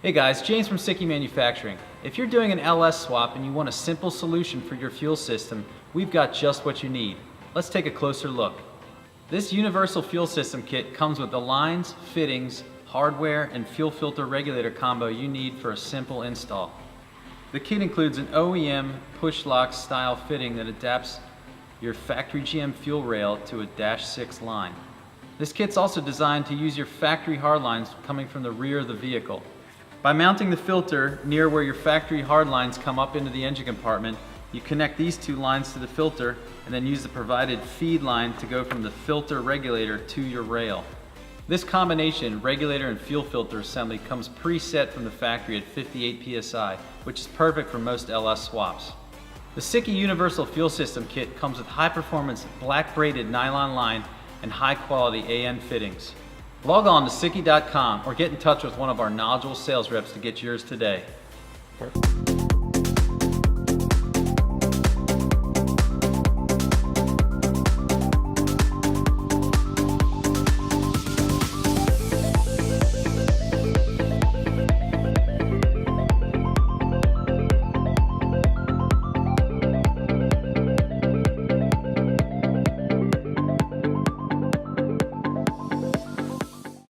Hey guys, James from Sikky Manufacturing. If you're doing an LS swap and you want a simple solution for your fuel system, we've got just what you need. Let's take a closer look. This universal fuel system kit comes with the lines, fittings, hardware, and fuel filter regulator combo you need for a simple install. The kit includes an OEM push lock style fitting that adapts your factory GM fuel rail to a -6 line. This kit's also designed to use your factory hard lines coming from the rear of the vehicle. By mounting the filter near where your factory hard lines come up into the engine compartment, you connect these two lines to the filter and then use the provided feed line to go from the filter regulator to your rail. This combination, regulator and fuel filter assembly, comes preset from the factory at 58 psi, which is perfect for most LS swaps. The Sikky Universal Fuel System Kit comes with high-performance black braided nylon line and high-quality AN fittings. Log on to Sikky.com or get in touch with one of our knowledgeable sales reps to get yours today. Perfect.